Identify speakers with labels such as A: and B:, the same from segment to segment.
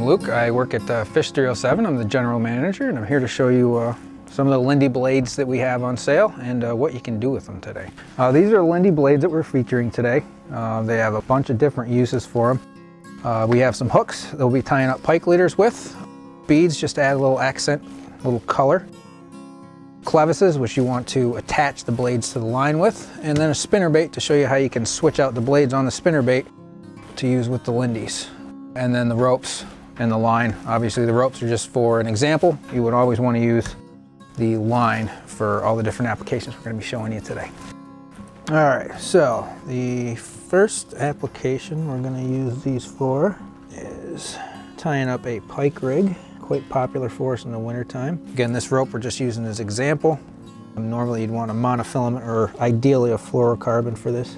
A: Luke. I work at Fish 307. I'm the general manager, and I'm here to show you some of the Lindy Blades that we have on sale and what you can do with them today. These are Lindy Blades that we're featuring today. They have a bunch of different uses for them. We have some hooks that we'll be tying up pike leaders with. Beads, just to add a little accent, a little color. Clevises, which you want to attach the blades to the line with. And then a spinnerbait to show you how you can switch out the blades on the spinnerbait to use with the Lindies. And then the ropes and the line. Obviously the ropes are just for an example. You would always want to use the line for all the different applications we're going to be showing you today. All right, so the first application we're going to use these for is tying up a pike rig. Quite popular for us in the wintertime. Again, this rope we're just using as example. Normally you'd want a monofilament or ideally a fluorocarbon for this.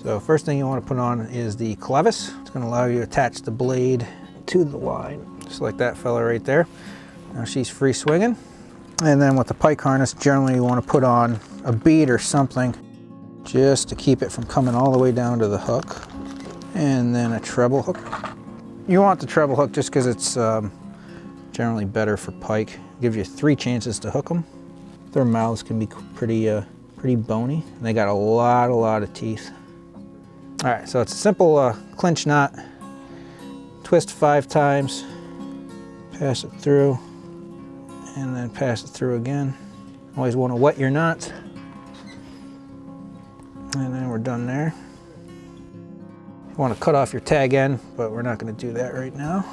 A: So first thing you want to put on is the clevis. It's going to allow you to attach the blade to the line, just like that fella right there. Now she's free swinging. And then with the pike harness, generally you want to put on a bead or something just to keep it from coming all the way down to the hook. And then a treble hook. You want the treble hook just because it's generally better for pike. Gives you 3 chances to hook them. Their mouths can be pretty bony. They got a lot of teeth. All right, so it's a simple clinch knot. Twist 5 times, pass it through, and then pass it through again. Always want to wet your knots. And then we're done there. You want to cut off your tag end, but we're not going to do that right now.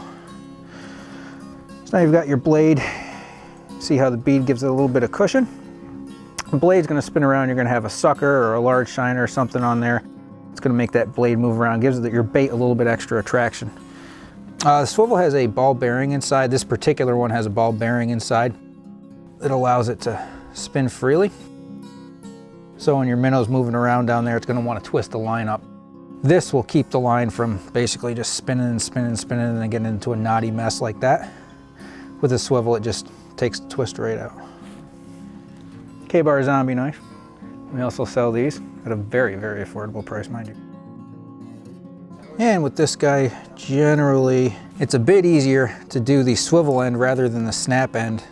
A: So now you've got your blade. See how the bead gives it a little bit of cushion? The blade's going to spin around. You're going to have a sucker or a large shiner or something on there. It's going to make that blade move around. Gives your bait a little bit extra attraction. The swivel has a ball bearing inside. This particular one has a ball bearing inside. It allows it to spin freely. So when your minnow's moving around down there, it's going to want to twist the line up. This will keep the line from basically just spinning and spinning and spinning and then getting into a knotty mess like that. With a swivel, it just takes the twist right out. K-Bar zombie knife. We also sell these at a very affordable price, mind you. And with this guy, generally, it's a bit easier to do the swivel end rather than the snap end.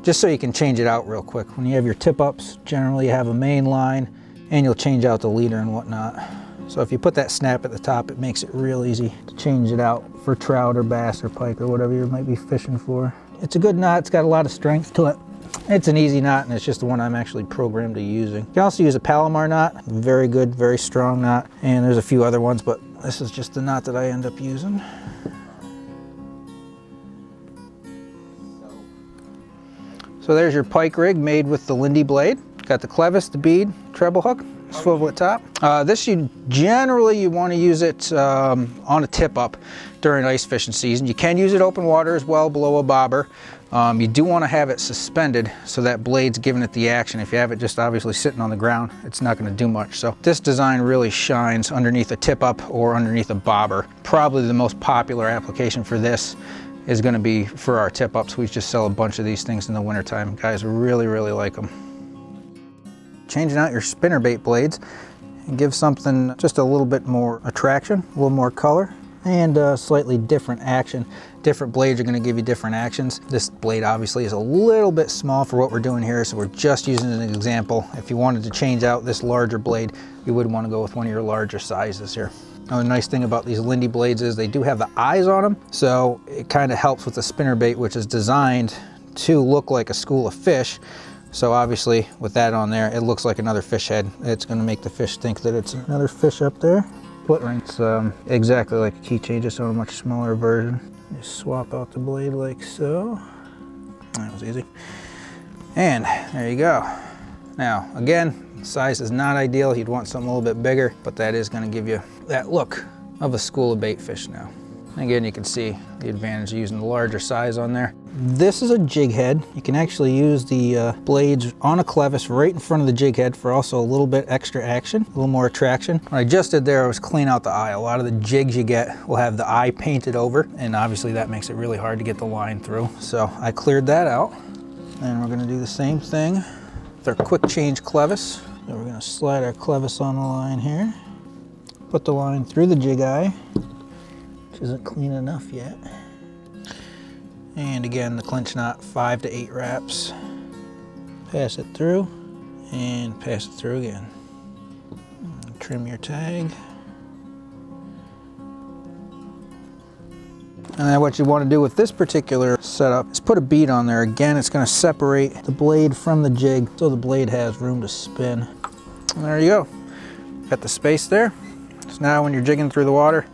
A: Just so you can change it out real quick. When you have your tip-ups, generally you have a main line and you'll change out the leader and whatnot. So if you put that snap at the top, it makes it real easy to change it out for trout or bass or pike or whatever you might be fishing for. It's a good knot, it's got a lot of strength to it. It's an easy knot and it's just the one I'm actually programmed to using. You can also use a Palomar knot, very good, very strong knot. And there's a few other ones, but this is just the knot that I end up using. So there's your pike rig made with the Lindy blade. Got the clevis, the bead, treble hook, swivel at top. This you want to use it on a tip up during ice fishing season. You can use it open water as well below a bobber. You do want to have it suspended so that blade's giving it the action. If you have it just obviously sitting on the ground, it's not going to do much. So this design really shines underneath a tip up or underneath a bobber. Probably the most popular application for this is going to be for our tip ups. We just sell a bunch of these things in the wintertime. Guys really like them. Changing out your spinnerbait blades and give something just a little bit more attraction, a little more color, and slightly different action. Different blades are going to give you different actions. This blade obviously is a little bit small for what we're doing here, so we're just using an example. If you wanted to change out this larger blade, you would want to go with one of your larger sizes here. Now, the nice thing about these Lindy blades is they do have the eyes on them, so it kind of helps with the spinnerbait, which is designed to look like a school of fish. So obviously with that on there, it looks like another fish head. It's going to make the fish think that it's another fish up there. Split ring, it's exactly like a keychain, just on a much smaller version. Just swap out the blade like so. That was easy. And there you go. Now again, size is not ideal. You'd want something a little bit bigger, but that is going to give you that look of a school of bait fish now. Again, you can see the advantage of using the larger size on there. This is a jig head. You can actually use the blades on a clevis right in front of the jig head for also a little bit extra action, a little more attraction. What I just did there was clean out the eye. A lot of the jigs you get will have the eye painted over, and obviously that makes it really hard to get the line through. So I cleared that out. And we're gonna do the same thing with our quick change clevis. So we're gonna slide our clevis on the line here, put the line through the jig eye, which isn't clean enough yet. And again, the clinch knot, 5 to 8 wraps. Pass it through and pass it through again. Trim your tag. And then what you want to do with this particular setup is put a bead on there. Again, it's going to separate the blade from the jig so the blade has room to spin. And there you go. Got the space there. So now when you're jigging through the water,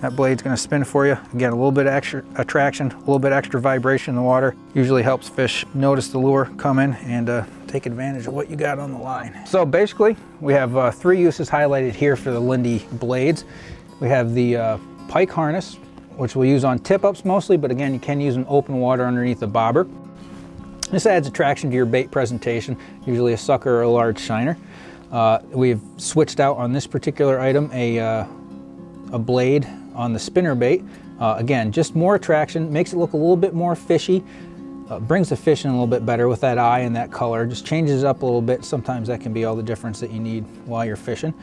A: that blade's going to spin for you. Again, a little bit of extra attraction, a little bit extra vibration in the water. Usually helps fish notice the lure come in and take advantage of what you got on the line. So basically, we have 3 uses highlighted here for the Lindy Blades. We have the pike harness, which we'll use on tip-ups mostly, but again, you can use in open water underneath the bobber. This adds attraction to your bait presentation, usually a sucker or a large shiner. We've switched out on this particular item a blade on the spinner bait. Again, just more attraction, makes it look a little bit more fishy, brings the fish in a little bit better with that eye and that color, just changes it up a little bit. Sometimes that can be all the difference that you need while you're fishing.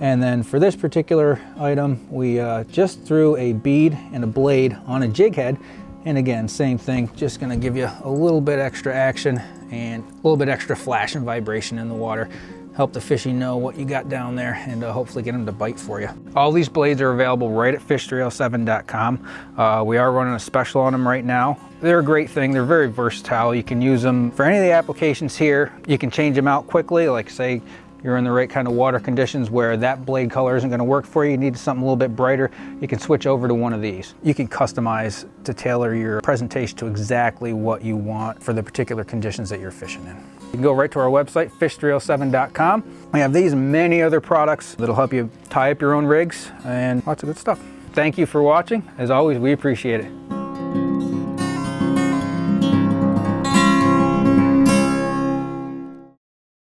A: And then for this particular item, we just threw a bead and a blade on a jig head. And again, same thing, just gonna give you a little bit extra action and a little bit extra flash and vibration in the water. Help the fishy know what you got down there and hopefully get them to bite for you. All these blades are available right at fish307.com. We are running a special on them right now. They're a great thing. They're very versatile. You can use them for any of the applications here. You can change them out quickly, like say you're in the right kind of water conditions where that blade color isn't going to work for you, you need something a little bit brighter, you can switch over to one of these. You can customize to tailor your presentation to exactly what you want for the particular conditions that you're fishing in. You can go right to our website, fish307.com. We have these and many other products that'll help you tie up your own rigs and lots of good stuff. Thank you for watching. As always, we appreciate it.